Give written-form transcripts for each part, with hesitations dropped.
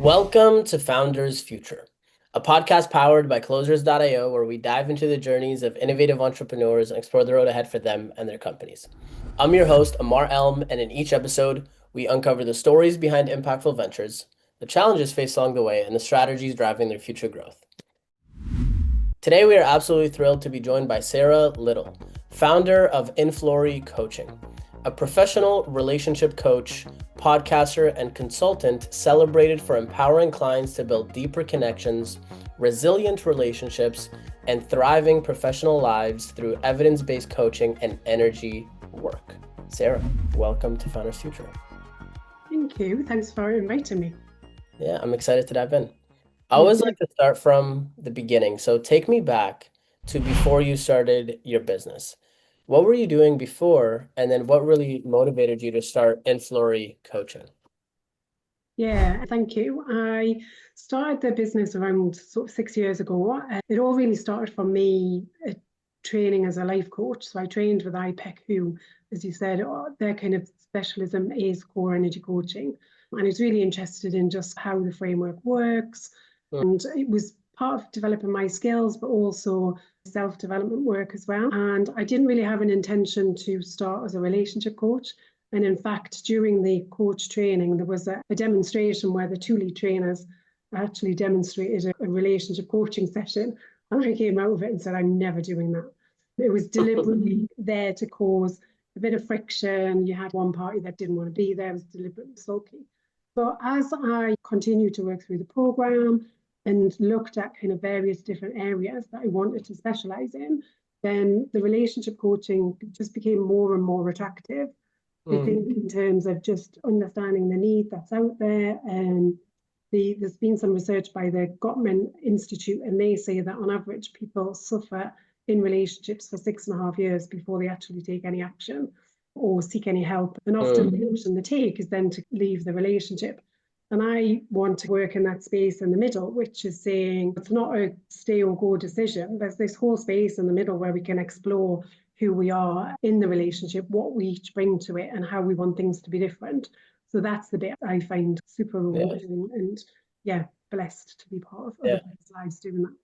Welcome to Founders Future, a podcast powered by closersio, where we dive into the journeys of innovative entrepreneurs and explore the road ahead for them and their companies. I'm your host, Ammar, and in each episode, we uncover the stories behind impactful ventures, the challenges faced along the way, and the strategies driving their future growth. Today, we are absolutely thrilled to be joined by Sara Liddle, founder of Inflori Coaching, a professional relationship coach, podcaster, and consultant celebrated for empowering clients to build deeper connections, resilient relationships, and thriving professional lives through evidence-based coaching and energy work. Sara, welcome to Founders Future. Thank you. Thanks for inviting me. Yeah, I'm excited to dive in. I always like to start from the beginning. So take me back to before you started your business. What were you doing before? And then what really motivated you to start Inflori Coaching? Yeah, thank you. I started the business around sort of 6 years ago. It all really started from me training as a life coach. So I trained with IPEC, who, as you said, their kind of specialism is core energy coaching. And I was really interested in just how the framework works. And it was part of developing my skills, but also self-development work as well. And I didn't really have an intention to start as a relationship coach. And in fact, during the coach training, there was a demonstration where the two lead trainers actually demonstrated a relationship coaching session. And I came out of it and said, I'm never doing that. It was deliberately there to cause a bit of friction. You had one party that didn't want to be there, it was deliberately sulky. But as I continued to work through the program and looked at kind of various different areas that I wanted to specialize in, then the relationship coaching just became more and more attractive. I think in terms of just understanding the need that's out there. And there's been some research by the Gottman Institute, and they say that on average, people suffer in relationships for 6.5 years before they actually take any action or seek any help. And often the option they take is then to leave the relationship. And I want to work in that space in the middle, which is saying it's not a stay or go decision. There's this whole space in the middle where we can explore who we are in the relationship, what we each bring to it, and how we want things to be different. So that's the bit I find super rewarding and blessed to be part of other people's lives doing that.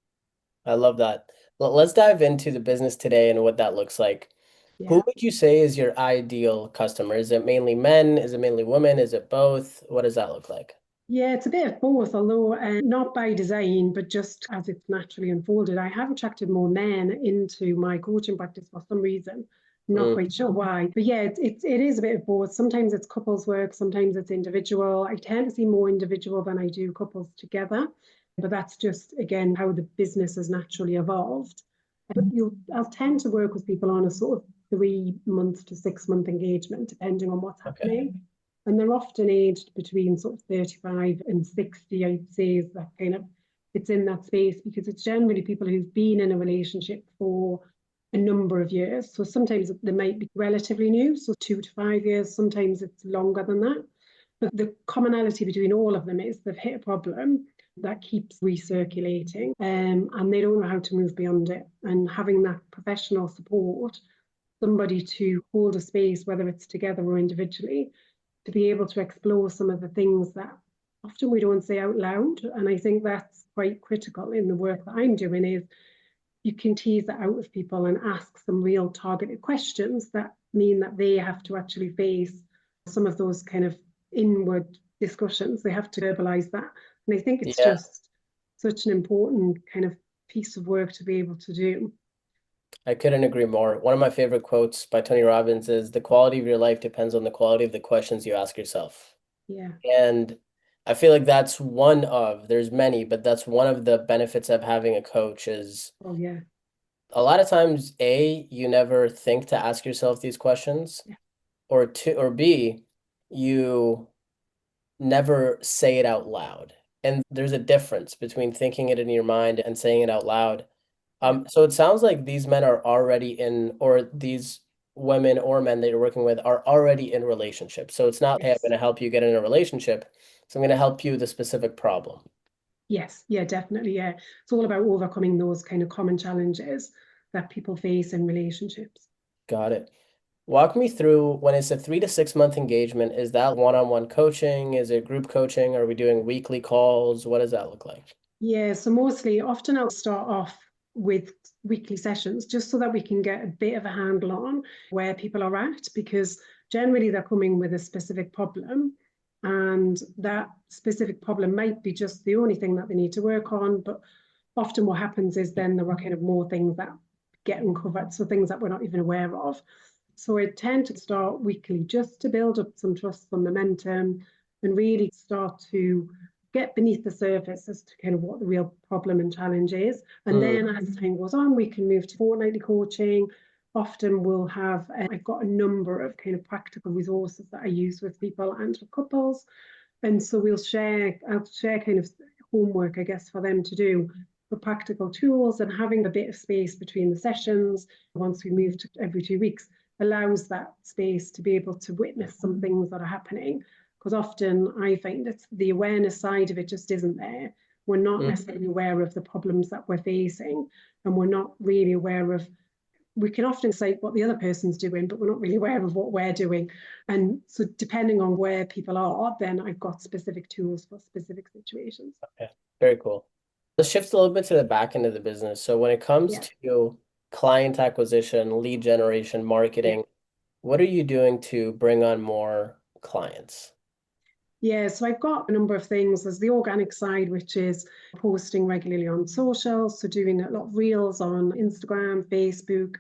I love that. Let's dive into the business today and what that looks like. Who Yeah. would you say is your ideal customer? Is it mainly men? Is it mainly women? Is it both? What does that look like? Yeah, it's a bit of both, although not by design, but just as it's naturally unfolded. I have attracted more men into my coaching practice for some reason. I'm not quite sure why. But yeah, it is a bit of both. Sometimes it's couples work, sometimes it's individual. I tend to see more individual than I do couples together. But that's just, again, how the business has naturally evolved. But I'll tend to work with people on a sort of 3 month to 6 month engagement, depending on what's happening. And they're often aged between sort of 35 and 60, I'd say, is that kind of, it's in that space, because it's generally people who've been in a relationship for a number of years. So sometimes they might be relatively new, so 2 to 5 years, sometimes it's longer than that. But the commonality between all of them is they've hit a problem that keeps recirculating, and they don't know how to move beyond it. And having that professional support, somebody to hold a space, whether it's together or individually, to be able to explore some of the things that often we don't say out loud. And I think that's quite critical in the work that I'm doing, is you can tease that out of people and ask some real targeted questions that mean that they have to actually face some of those kind of inward discussions. They have to verbalize that. And I think it's just such an important kind of piece of work to be able to do. I couldn't agree more. One of my favorite quotes by Tony Robbins is, the quality of your life depends on the quality of the questions you ask yourself. Yeah. And I feel like that's one of, there's many, but that's one of the benefits of having a coach is a lot of times, A, you never think to ask yourself these questions, or B, you never say it out loud. And there's a difference between thinking it in your mind and saying it out loud. So it sounds like these men are already in, or these women or men that you're working with are already in relationships. So it's not, hey, I'm going to help you get in a relationship. So I'm going to help you with a specific problem. Yes, yeah, definitely. Yeah. It's all about overcoming those kind of common challenges that people face in relationships. Got it. Walk me through when it's a 3 to 6 month engagement. Is that one-on-one coaching? Is it group coaching? Are we doing weekly calls? What does that look like? Yeah, so often I'll start off with weekly sessions just so that we can get a bit of a handle on where people are at, because generally they're coming with a specific problem, and that specific problem might be just the only thing that they need to work on. But often what happens is then there are kind of more things that get uncovered, so things that we're not even aware of. So I tend to start weekly just to build up some trust, some momentum, and really start to get beneath the surface as to kind of what the real problem and challenge is. And then as time goes on, we can move to fortnightly coaching. Often we'll have, I've got a number of kind of practical resources that I use with people and with couples. And so I'll share kind of homework, I guess, for them to do for practical tools, and having a bit of space between the sessions once we move to every 2 weeks allows that space to be able to witness some things that are happening. Because often I find that the awareness side of it just isn't there. We're not necessarily aware of the problems that we're facing, and we're not really aware of, we can often say what the other person's doing, but we're not really aware of what we're doing. And so depending on where people are, then I've got specific tools for specific situations. Okay, very cool. Let's shift a little bit to the back end of the business. So when it comes Yeah. to client acquisition, lead generation, marketing, what are you doing to bring on more clients? Yeah, so I've got a number of things. There's the organic side, which is posting regularly on social, so doing a lot of reels on Instagram, Facebook.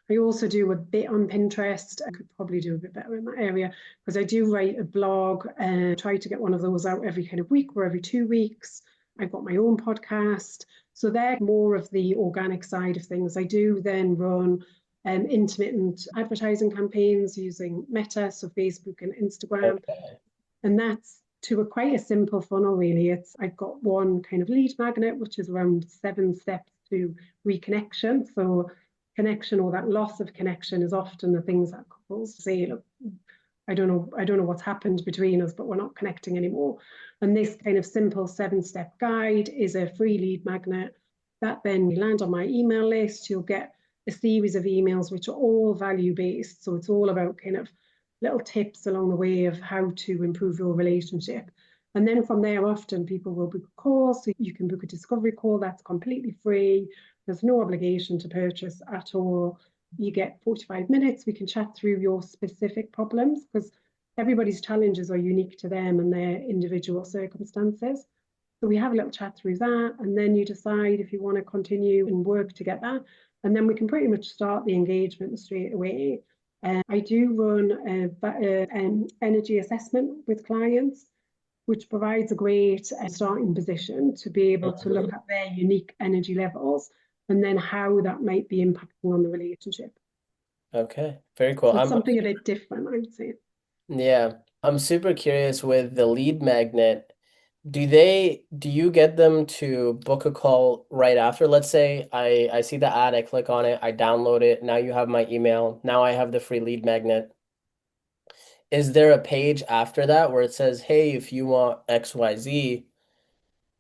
I also do a bit on Pinterest. I could probably do a bit better in that area because I do write a blog and try to get one of those out every kind of week or every 2 weeks. I've got my own podcast. So they're more of the organic side of things. I do then run intermittent advertising campaigns using Meta, so Facebook and Instagram. Okay. And that's to a quite a simple funnel, really. I've got one kind of lead magnet, which is around 7 steps to reconnection. So connection, or that loss of connection, is often the things that couples say, look, I don't know what's happened between us, but we're not connecting anymore. And this kind of simple 7-step guide is a free lead magnet that then you land on my email list. You'll get a series of emails which are all value based. So it's all about kind of little tips along the way of how to improve your relationship. And then from there, often people will book a call. So you can book a discovery call that's completely free. There's no obligation to purchase at all. You get 45 minutes. We can chat through your specific problems, because everybody's challenges are unique to them and their individual circumstances. So we have a little chat through that, and then you decide if you want to continue and work to get that. And then we can pretty much start the engagement straight away. I do run an energy assessment with clients, which provides a great starting position to be able to look at their unique energy levels and then how that might be impacting on the relationship. Okay, very cool. So it's something a bit different, I would say. Yeah, I'm super curious with the lead magnet. Do you get them to book a call right after? Let's say I see the ad, I click on it, I download it. Now you have my email. Now I have the free lead magnet. Is there a page after that where it says, hey, if you want XYZ,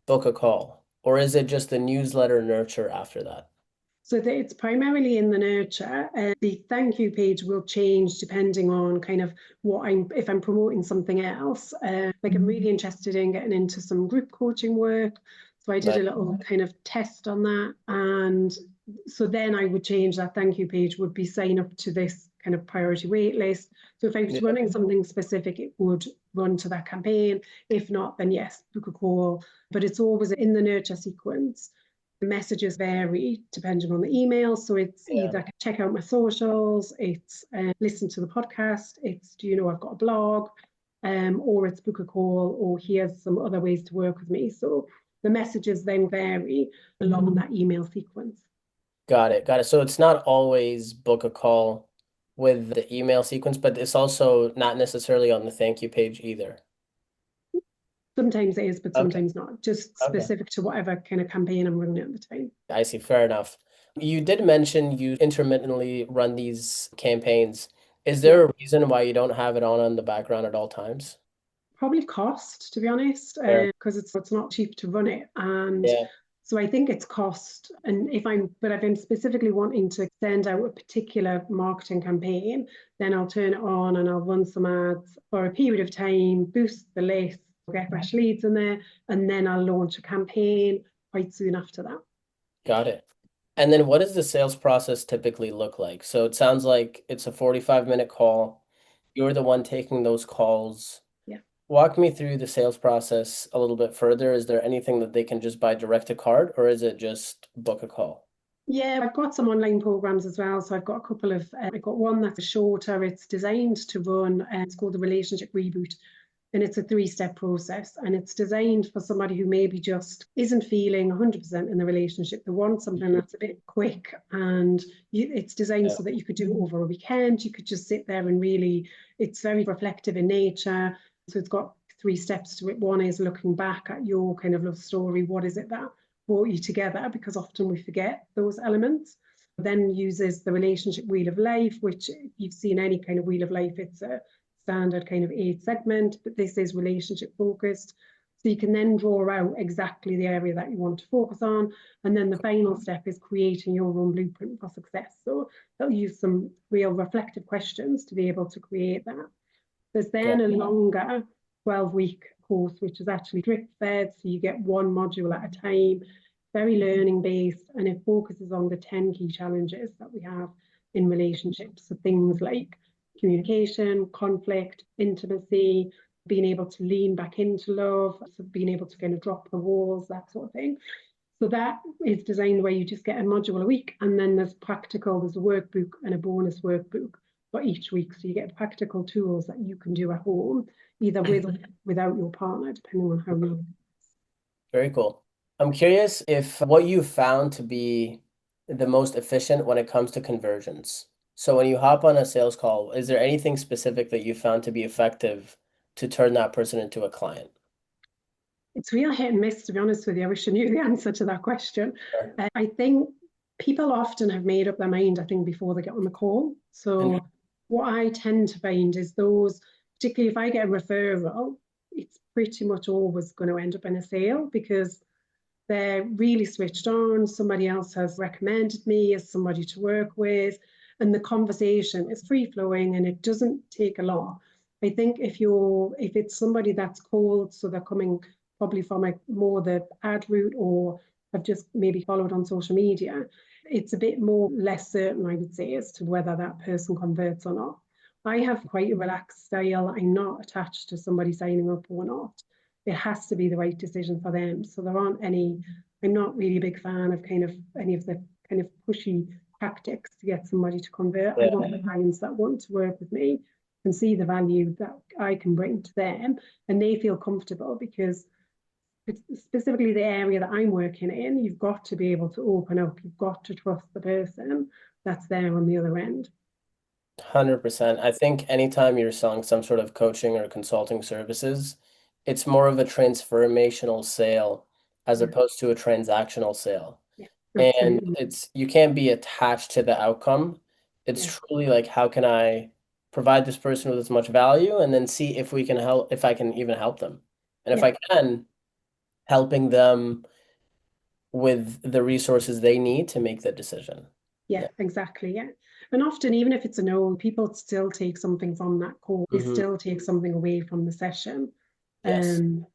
book a call? Or is it just the newsletter nurture after that? So it's primarily in the nurture. The thank you page will change depending on kind of if I'm promoting something else. Like I'm really interested in getting into some group coaching work. So I did a little kind of test on that. And so then I would change that thank you page, would be sign up to this kind of priority wait list. So if I was running something specific, it would run to that campaign. If not, then yes, book a call. But it's always in the nurture sequence. The messages vary depending on the email. So it's either check out my socials, it's listen to the podcast, it's do you know I've got a blog, or it's book a call, or here's some other ways to work with me. So the messages then vary along that email sequence. Got it. Got it. So it's not always book a call with the email sequence, but it's also not necessarily on the thank you page either. Sometimes it is, but Okay. sometimes not. Just specific to whatever kind of campaign I'm running at the time. I see. Fair enough. You did mention you intermittently run these campaigns. Is there a reason why you don't have it on the background at all times? Probably cost, to be honest, Fair. because it's not cheap to run it. And Yeah. So I think it's cost. And if I'm specifically wanting to send out a particular marketing campaign, then I'll turn it on and I'll run some ads for a period of time, boost the list, get fresh leads in there, and then I'll launch a campaign quite soon after that. Got it. And then what does the sales process typically look like? So it sounds like it's a 45-minute call. You're the one taking those calls. Yeah. Walk me through the sales process a little bit further. Is there anything that they can just buy direct to card, or is it just book a call? Yeah, I've got some online programs as well. So I've got a couple of, I've got one that's shorter. It's designed to run, it's called the Relationship Reboot. And it's a 3-step process. And it's designed for somebody who maybe just isn't feeling 100% in the relationship. They want something that's a bit quick, and it's designed so that you could do it over a weekend. You could just sit there and really, it's very reflective in nature. So it's got 3 steps to it. One is looking back at your kind of love story. What is it that brought you together? Because often we forget those elements. Then uses the relationship wheel of life, which if you've seen any kind of wheel of life, it's a standard kind of 8 segment, but this is relationship focused. So you can then draw out exactly the area that you want to focus on. And then the final step is creating your own blueprint for success. So they'll use some real reflective questions to be able to create that. There's then a longer 12-week course, which is actually drip fed. So you get one module at a time, very learning based, and it focuses on the 10 key challenges that we have in relationships. So things like communication, conflict, intimacy, being able to lean back into love, so being able to kind of drop the walls, that sort of thing. So that is designed where you just get a module a week, and then there's a workbook and a bonus workbook for each week. So you get practical tools that you can do at home, either with or without your partner, depending on how you. Very cool. I'm curious if what you found to be the most efficient when it comes to conversions. So when you hop on a sales call, is there anything specific that you found to be effective to turn that person into a client? It's real hit and miss, to be honest with you. I wish I knew the answer to that question. Sure. I think people often have made up their mind, I think, before they get on the call. So what I tend to find is those, particularly if I get a referral, it's pretty much always going to end up in a sale because they're really switched on. Somebody else has recommended me as somebody to work with, and the conversation is free flowing and it doesn't take a lot. I think if it's somebody that's cold, so they're coming probably from more the ad route or have just maybe followed on social media, it's a bit more less certain, I would say, as to whether that person converts or not. I have quite a relaxed style. I'm not attached to somebody signing up or not. It has to be the right decision for them. So there aren't any, I'm not really a big fan of kind of any of the kind of pushy tactics to get somebody to convert. I want the clients that want to work with me and see the value that I can bring to them, and they feel comfortable, because it's specifically the area that I'm working in, you've got to be able to open up, you've got to trust the person that's there on the other end. 100%. I think anytime you're selling some sort of coaching or consulting services, it's more of a transformational sale as opposed to a transactional sale. Yeah, And absolutely. you can't be attached to the outcome. It's Yeah, truly like, how can I provide this person with as much value and then see if we can help, if I can even help them. And if yeah, I can, helping them with the resources they need to make that decision. yeah, exactly. Yeah. And often, even if it's a no, people still take something from that call. They Hmm. still take something away from the session. Yes. Um,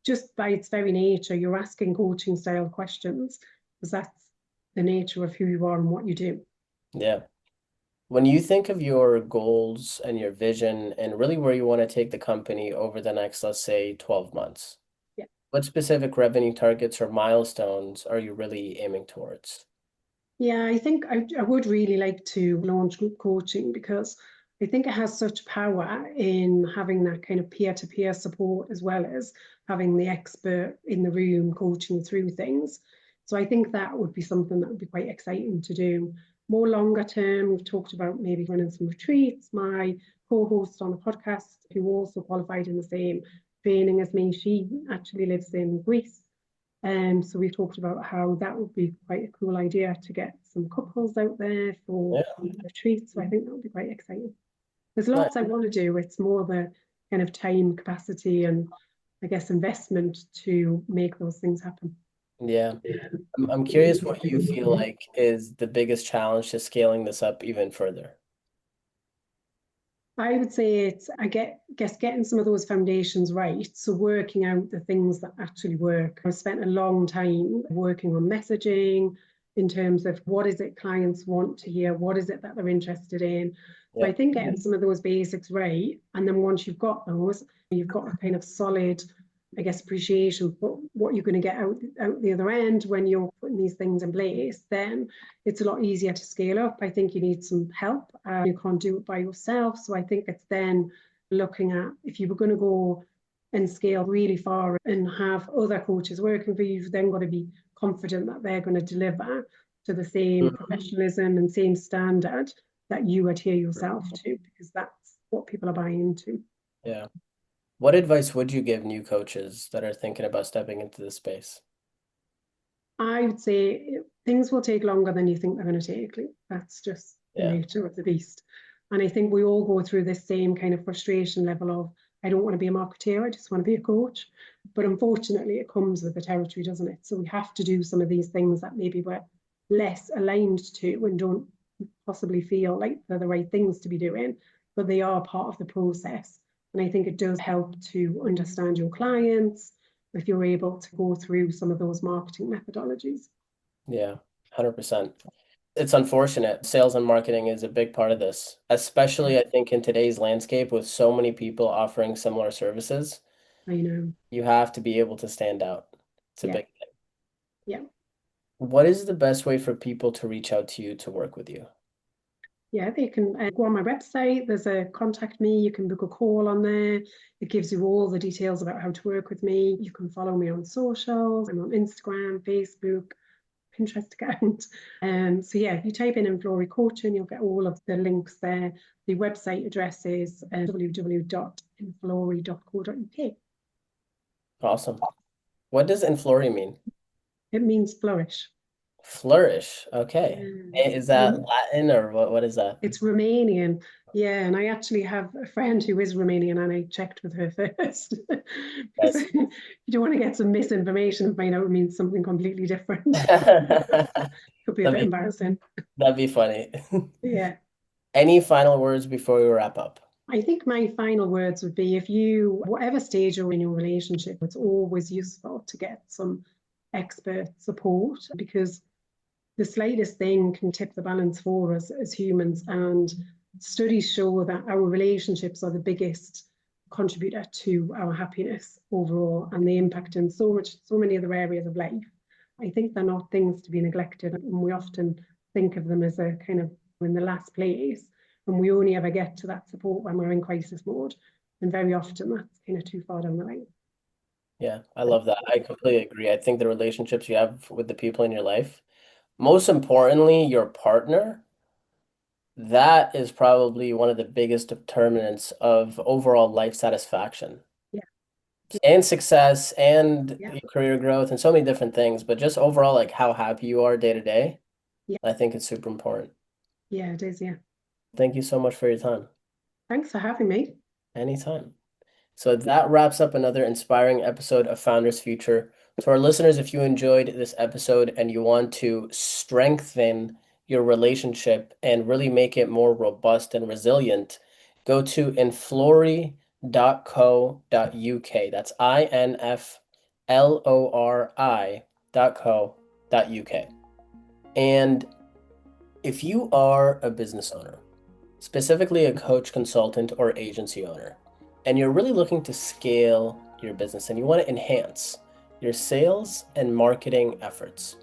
just by its very nature, you're asking coaching style questions because that's the nature of who you are and what you do. Yeah. When you think of your goals and your vision and really where you want to take the company over the next, let's say, 12 months, Yeah. what specific revenue targets or milestones are you really aiming towards? Yeah, I think I would really like to launch group coaching because I think it has such power in having that kind of peer-to-peer support as well as having the expert in the room coaching through things. So I think that would be something that would be quite exciting to do. More longer term, we've talked about maybe running some retreats. My co-host on a podcast, who also qualified in the same training as me, she actually lives in Greece. So we've talked about how that would be quite a cool idea to get some couples out there for Yeah, retreats. So I think that would be quite exciting. There's nice. lots I want to do. It's more the kind of time capacity and I guess investment to make those things happen. Yeah. I'm curious what you feel like is the biggest challenge to scaling this up even further. I would say it's, guess getting some of those foundations right. So working out the things that actually work. I've spent a long time working on messaging in terms of what is it clients want to hear, what is it that they're interested in. So I Yep. think getting some of those basics right, and then once you've got those, you've got a kind of solid, I guess, appreciation for what you're going to get out the other end when you're putting these things in place, then it's a lot easier to scale up. I think you need some help. You can't do it by yourself. So I think it's then looking at, if you were going to go and scale really far and have other coaches working for you, you've then got to be confident that they're going to deliver to the same Mm. professionalism and same standard that you adhere yourself to, because that's what people are buying into. Yeah. What advice would you give new coaches that are thinking about stepping into this space? I would say things will take longer than you think they're going to take. That's just the Yeah. nature of the beast. And I think we all go through this same kind of frustration level of, I don't want to be a marketeer, I just want to be a coach. But unfortunately, it comes with the territory, doesn't it? So we have to do some of these things that maybe we're less aligned to and don't possibly feel like they're the right things to be doing, but they are part of the process. And I think it does help to understand your clients if you're able to go through some of those marketing methodologies. Yeah. 100%. It's unfortunate. Sales and marketing is a big part of this, especially I think in today's landscape with so many people offering similar services. I know. You have to be able to stand out. It's a Yeah. big thing. Yeah. What is the best way for people to reach out to you to work with you? Yeah, they can go on my website. There's a contact me. You can book a call on there. It gives you all the details about how to work with me. You can follow me on socials. I'm on Instagram, Facebook, Pinterest account. So yeah, if you type in Inflori Coaching, you'll get all of the links there. The website address is www.inflori.co.uk. Awesome. What does Inflori mean? It means flourish. Flourish. Okay. Yeah. Is that Rem- Latin or what is that? It's Romanian. Yeah, and I actually have a friend who is Romanian, and I checked with her first because Nice. you don't want to get some misinformation and find out it means something completely different. Could be a That'd bit be embarrassing. that'd be funny. Yeah. Any final words before we wrap up? I think my final words would be, if you, whatever stage you're in your relationship, it's always useful to get some expert support, because the slightest thing can tip the balance for us as humans. And studies show that our relationships are the biggest contributor to our happiness overall, and they impact in so many other areas of life. I think they're not things to be neglected, and we often think of them as a kind of in the last place, and we only ever get to that support when we're in crisis mode. And very often that's kind of too far down the line. Yeah, I love that. I completely agree. I think the relationships you have with the people in your life, most importantly, your partner, that is probably one of the biggest determinants of overall life satisfaction Yeah, and success and yeah, career growth and so many different things. But just overall, like how happy you are day to day, yeah, I think it's super important. yeah, it is. Yeah. Thank you so much for your time. Thanks for having me. Anytime. So that wraps up another inspiring episode of Founders Future. To our listeners, if you enjoyed this episode and you want to strengthen your relationship and really make it more robust and resilient, go to inflori.co.uk. That's inflori.co.uk. And if you are a business owner, specifically a coach, consultant, or agency owner, and you're really looking to scale your business and you want to enhance your sales and marketing efforts,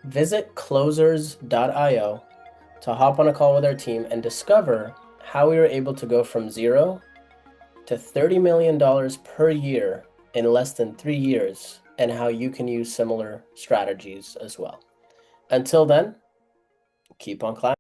visit closersio to hop on a call with our team and discover how we were able to go from zero to $30 million per year in less than 3 years, and how you can use similar strategies as well. Until then, keep on climbing.